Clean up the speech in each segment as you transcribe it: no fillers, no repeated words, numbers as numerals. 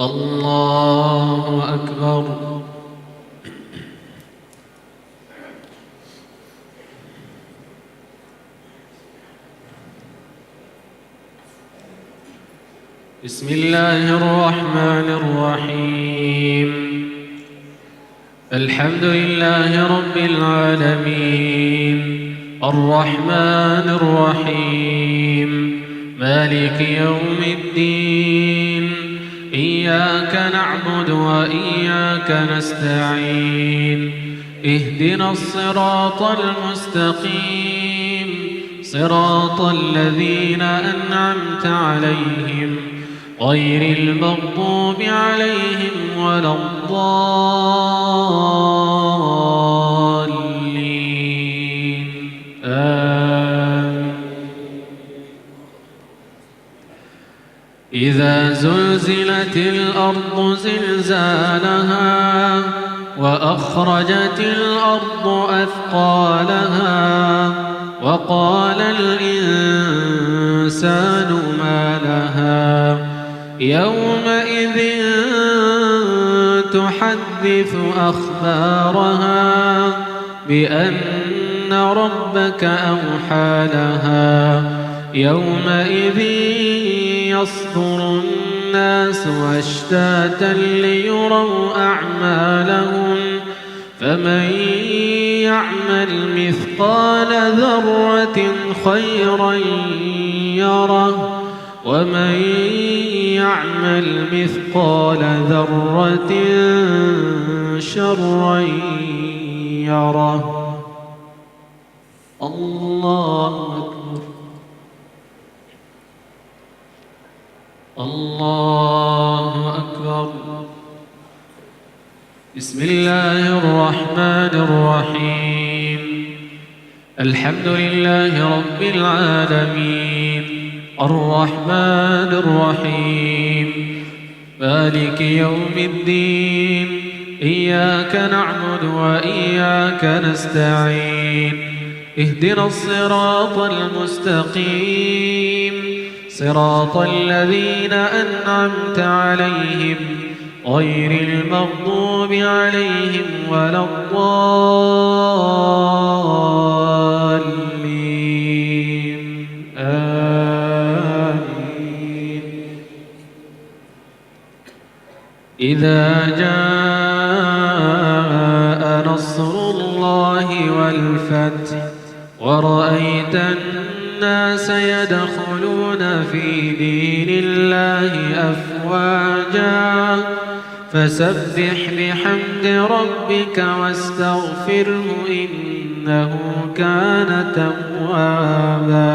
الله أكبر. بسم الله الرحمن الرحيم. الحمد لله رب العالمين الرحمن الرحيم مالك يوم الدين. إياك نعبد وإياك نستعين. اهدنا الصراط المستقيم صراط الذين أنعمت عليهم غير المغضوب عليهم ولا الضالين. آمين. إذا زلزلت الأرض زلزالها وأخرجت الأرض أثقالها وقال الإنسان ما لها يومئذ تحدث أخبارها بأن ربك أوحى لها. يومئذ يصدر الناس أشتاتا ليروا أعمالهم فمن يعمل مثقال ذرة خيرا يره ومن يعمل مثقال ذرة شرا يره. الله أكبر. الله أكبر. بسم الله الرحمن الرحيم. الحمد لله رب العالمين الرحمن الرحيم مالك يوم الدين. إياك نعبد وإياك نستعين. اهدنا الصراط المستقيم صراط الذين أنعمت عليهم غير المغضوب عليهم ولا الضالين. آمين. إذا جاء نصر الله والفتح ورأيت الناس يدخلون في دين الله أفواجا فسبح بحمد ربك واستغفره إنه كان توابا.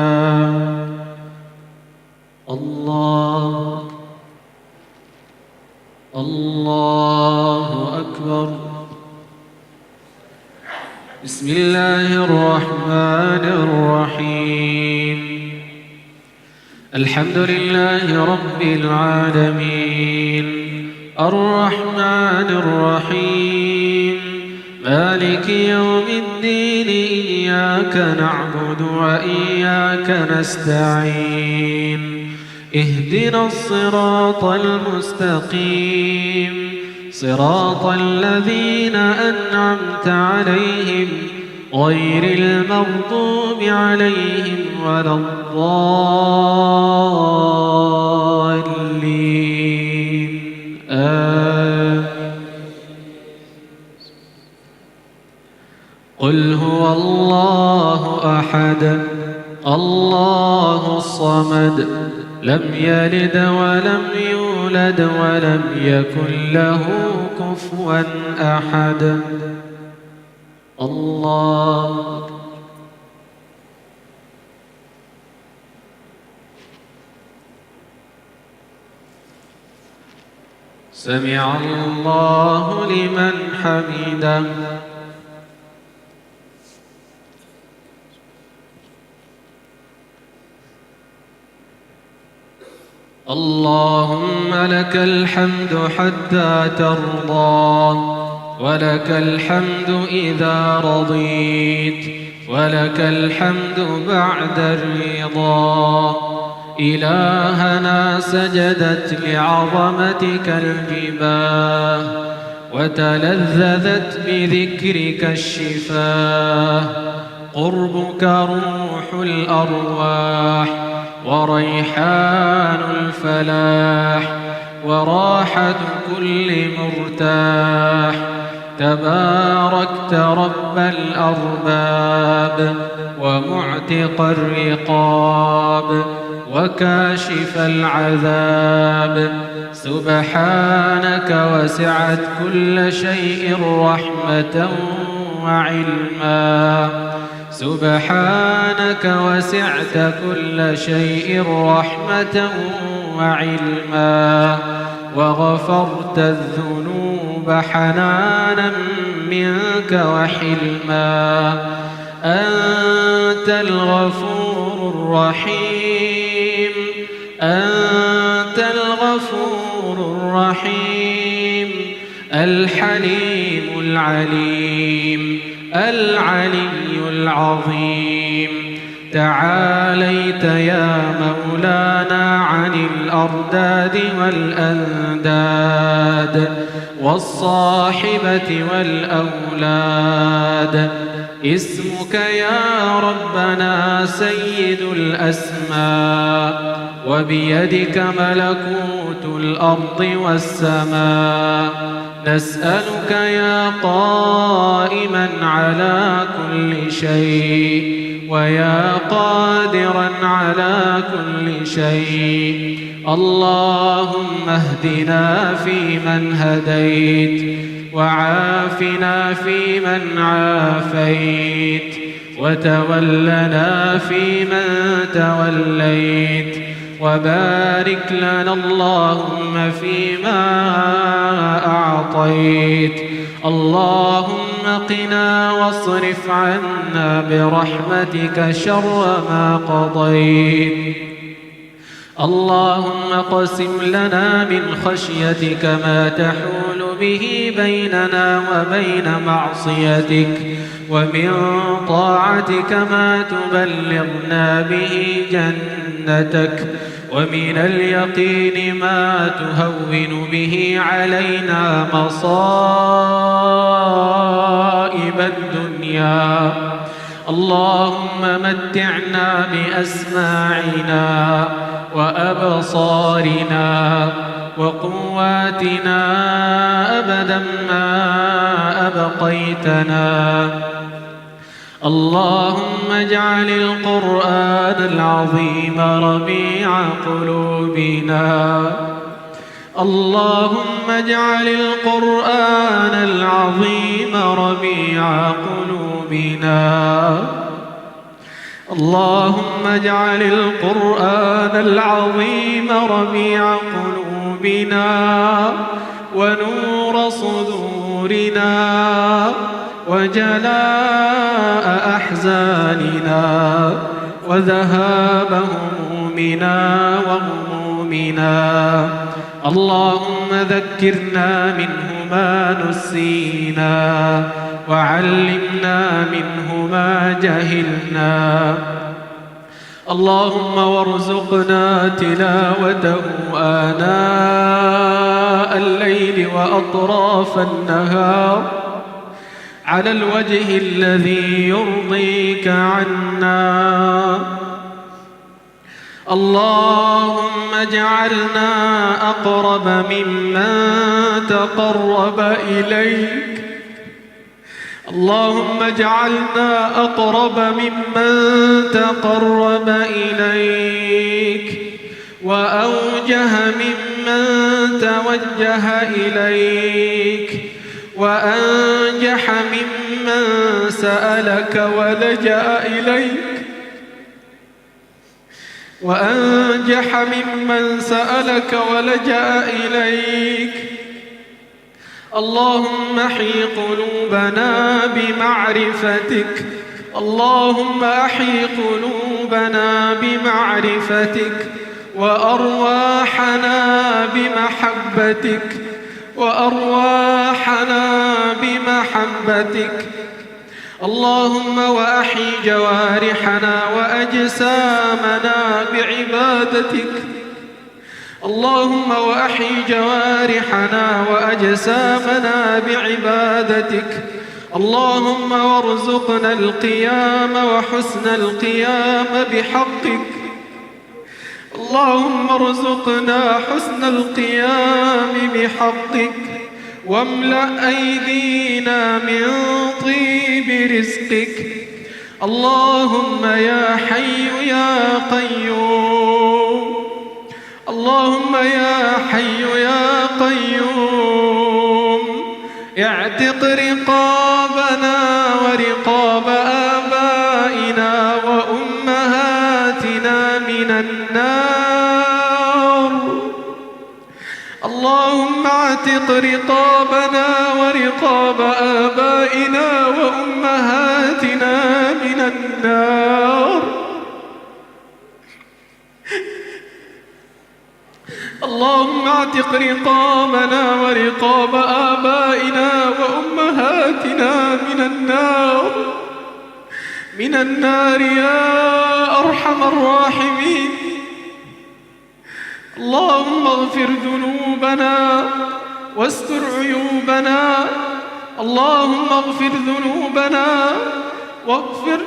الله الله أكبر. بسم الله الرحمن الرحيم. الحمد لله رب العالمين الرحمن الرحيم مالك يوم الدين. إياك نعبد وإياك نستعين. اهدنا الصراط المستقيم صراط الذين أنعمت عليهم غير المغضوب عليهم ولا الضالين. قل هو الله أحد الله الصمد لم يلد ولم يولد ولم يكن له كفوا أحد. الله. سمع الله لمن حمده. اللهم لك الحمد حتى ترضى ولك الحمد إذا رضيت ولك الحمد بعد الرضا. إلهنا سجدت لعظمتك الجباه، وتلذذت بذكرك الشفاه. قربك روح الأرواح، وريحان الفلاح، وراحة كل مرتاح. تباركت رب الأرباب، ومعتق الرقاب، وكاشف العذاب. سبحانك وسعت كل شيء رحمة وعلما. سبحانك وسعت كل شيء رحمة وعلما، وغفرت الذنوب حنانا منك وحلما. أنت الغفور الرحيم، أنت الغفور الرحيم، الحليم العليم، العلي العظيم. تعاليت يا مولانا عن الأرداد والأنداد، والصاحبة والأولاد. اسمك يا ربنا سيد الأسماء، وبيدك ملكوت الأرض والسماء. نسألك يا قائما على كل شيء، ويا قادرا على كل شيء. اللهم اهدنا فيمن هديت، وعافنا فيمن عافيت، وتولنا فيمن توليت. وبارك لنا اللهم فيما أعطيت. اللهم قنا واصرف عنا برحمتك شر ما قضيت. اللهم اقسم لنا من خشيتك ما تحول به بيننا وبين معصيتك، ومن طاعتك ما تبلغنا به جنتك، ومن اليقين ما تهون به علينا مصائب الدنيا. اللهم متعنا بأسماعنا وأبصارنا وقواتنا أبدا ما أبقيتنا. اللهم اجعل القرآن العظيم ربيع قلوبنا. اللهم اجعل القرآن العظيم ربيع قلوبنا. اللهم اجعل القرآن العظيم ربيع قلوبنا، ونور صدورنا، وجلاء أحزاننا، وذهاب همومنا وغمومنا. اللهم ذكرنا منه ما نسينا، وعلمنا منه ما جهلنا. اللهم وارزقنا تلاوته آناء الليل وأطراف النهار على الوجه الذي يرضيك عنا. اللهم اجعلنا أقرب ممن تقرب إليك. اللهم اجعلنا أقرب ممن تقرب إليك، وأوجه ممن توجه إليك، وأنجح ممن سألك ولجأ إليك، وأنجح ممن سألك ولجأ إليك. اللهم احي قلوبنا بمعرفتك. اللهم احي قلوبنا بمعرفتك، وأرواحنا بمحبتك، وأرواحنا بمحبتك. اللهم وأحي جوارحنا وأجسامنا بعبادتك. اللهم وأحي جوارحنا وأجسامنا بعبادتك. اللهم وارزقنا القيام وحسن القيام بحقك. اللهم ارزقنا حسن القيام بحقك، واملأ أيدينا من طيب رزقك. اللهم يا حي يا قيوم، اللهم يا حي يا قيوم، اعتق رقابنا ورقاب آبائنا وأمهاتنا من النار. اللهم اعتق رقابنا ورقاب آبائنا وأمهاتنا من النار. اللهم اعتق رقابنا ورقاب آبائنا وأمهاتنا من النار يا أرحم الراحمين. اللهم اغفر ذنوبنا واستر عيوبنا. اللهم اغفر ذنوبنا واغفر.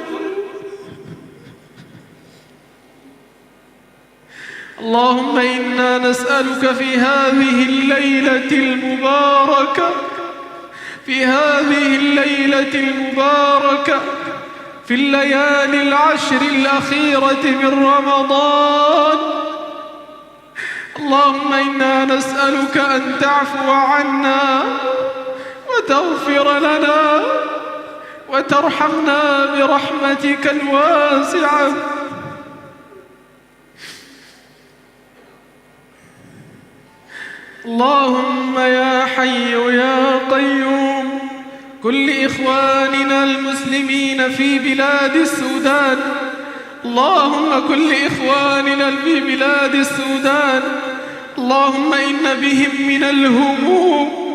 اللهم إنا نسألك في هذه الليلة المباركة، في هذه الليلة المباركة، في الليالي العشر الأخيرة من رمضان، اللهم إنا نسألك أن تعفو عنا وتغفر لنا وترحمنا برحمتك الواسعة. اللهم يا حي يا قيوم، كل إخواننا المسلمين في بلاد السودان، اللهم كل إخواننا في بلاد السودان، اللهم إن بهم من الهموم،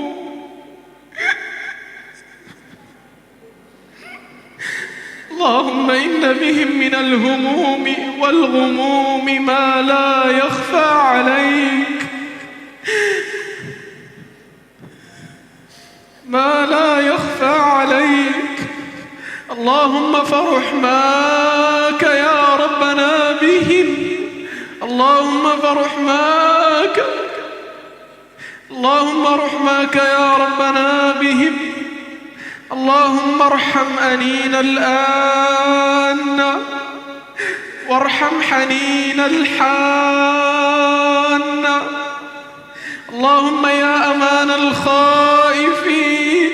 اللهم إن بهم من الهموم والغموم ما لا يخفى عليك، ما لا يخفى عليك. اللهم فرحماك يا ربنا بهم، اللهم فرحماك، اللهم رحماك يا ربنا بهم. اللهم ارحم أنين الآن وارحم حنين الحان. اللهم يا أمان الخائفين،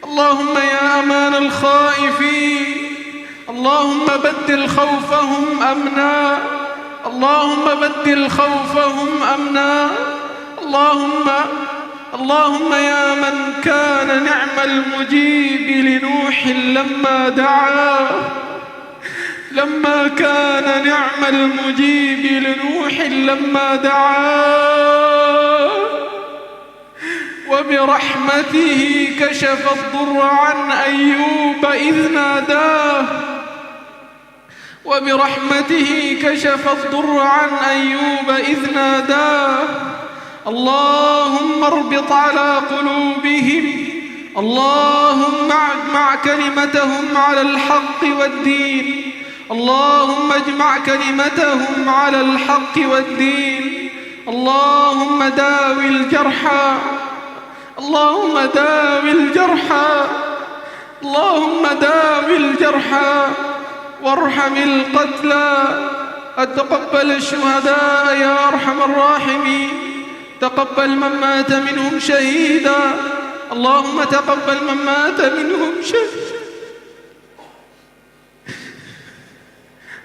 اللهم يا أمان الخائفين، اللهم بدل خوفهم أمنا، اللهم بدل خوفهم أمنا. اللهم يا من كان نعم المجيب لنوح لما دعاه، لما كان نعم المجيب لنوح لما دعاه، وبرحمته كشف الضر عن أيوب إذ ناداه، وبرحمته كشف الضر عن أيوب إذ ناداه. اللهم اربط على قلوبهم، اللهم اجمع كلمتهم على الحق والدين، اللهم اجمع كلمتهم على الحق والدين. اللهم داوي الجرحى، اللهم داوي الجرحى، اللهم داوي الجرحى وارحم القتلى. أتقبل الشهداء يا أرحم الراحمين، تقبل من مات منهم شهيدا، اللهم تقبل من مات منهم شهيدا.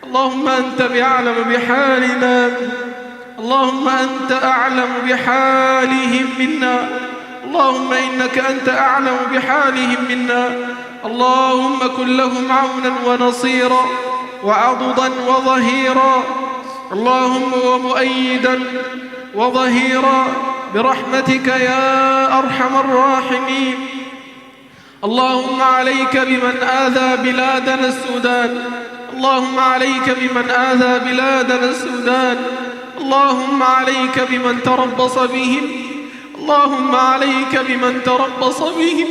اللهم أنت بأعلم بحالنا، اللهم أنت أعلم بحالهم منا، اللهم إنك أنت أعلم بحالهم منا. اللهم كن لهم عونا ونصيرا وعضدا وظهيرا، اللهم ومؤيدا وظهيرا برحمتك يا أرحم الراحمين. اللهم عليك بمن آذى بلادنا السودان، اللهم عليك بمن آذى بلادنا السودان، اللهم عليك بمن تربص بهم، اللهم عليك بمن تربص بهم.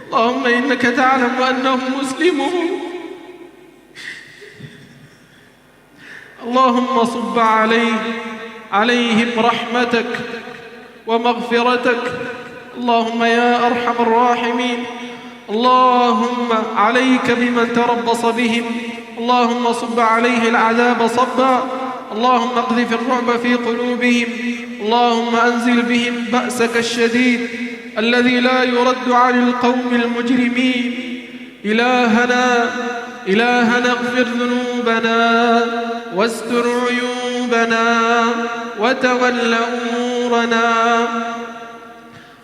اللهم إنك تعلم أنهم مسلمون، اللهم صب عليهم رحمتك ومغفرتك، اللهم يا أرحم الراحمين. اللهم عليك بمن تربص بهم، اللهم صب عليه العذاب صبا، اللهم اقذف الرعب في قلوبهم، اللهم أنزل بهم بأسك الشديد الذي لا يرد عن القوم المجرمين. إلهنا اغفر ذنوبنا واستر عيوبنا وتول أمورنا.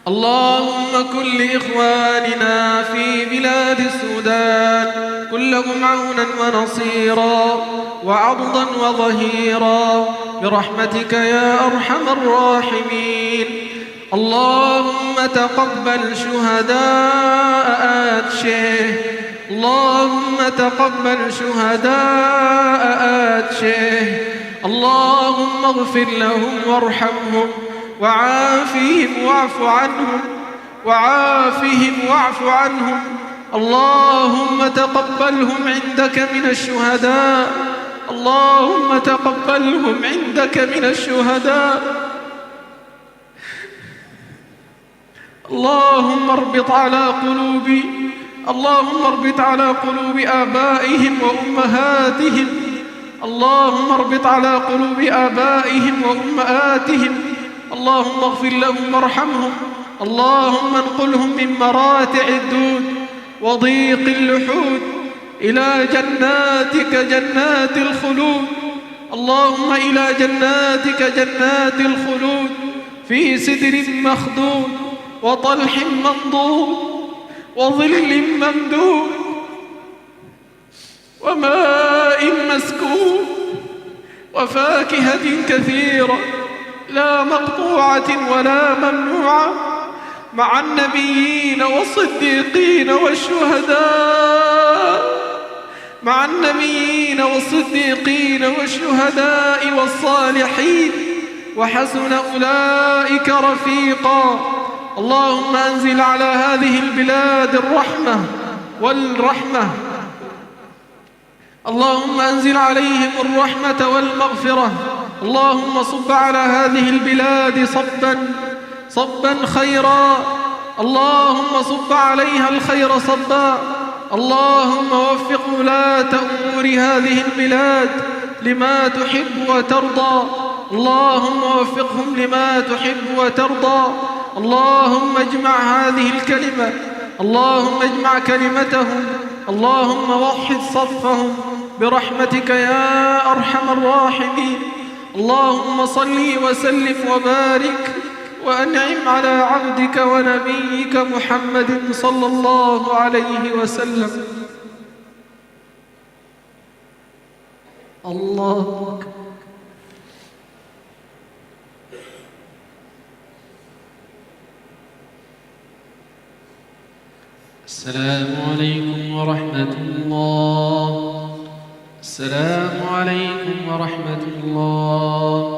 اللهم كن لإخواننا في بلاد السودان كلهم عونا ونصيرا وعضدا وظهيرا برحمتك يا أرحم الراحمين. اللهم تقبل شهداء آتشه، اللهم تقبل شهداء آتشه، اللهم اغفر لهم وارحمهم وعافهم واعف عنهم، اللهم تقبلهم عندك من الشهداء، اللهم تقبلهم عندك من الشهداء. اللهم اربط على قلوب آبائهم وأمهاتهم، اللهم اربط على قلوب آبائهم وأمهاتهم، اللهم اغفر لهم وارحمهم، اللهم انقلهم من مراتع الدود وضيق اللحود إلى جناتك جنات الخلود، اللهم إلى جناتك جنات الخلود في سدر مخضود وطلح منضود وظل ممدود وماء مسكوب وفاكهة كثيرة لا مقطوعة ولا ممنوعة، مع النبيين والصديقين والشهداء والصالحين وحسن أولئك رفيقا. اللهم أنزل على هذه البلاد الرحمة والرحمة، اللهم أنزل عليهم الرحمة والمغفرة، اللهم صب على هذه البلاد صبا خيرا، اللهم صب عليها الخير صبا، اللهم وفق ولاة أمور هذه البلاد لما تحب وترضى، اللهم وفقهم لما تحب وترضى، اللهم اجمع هذه الكلمة، اللهم اجمع كلمتهم، اللهم وحد صفهم برحمتك يا أرحم الراحمين. اللهم صل وسلم وبارك وأنعم على عبدك ونبيك محمد صلى الله عليه وسلم. الله أكبر. السلام عليكم ورحمة الله. السلام عليكم ورحمة الله.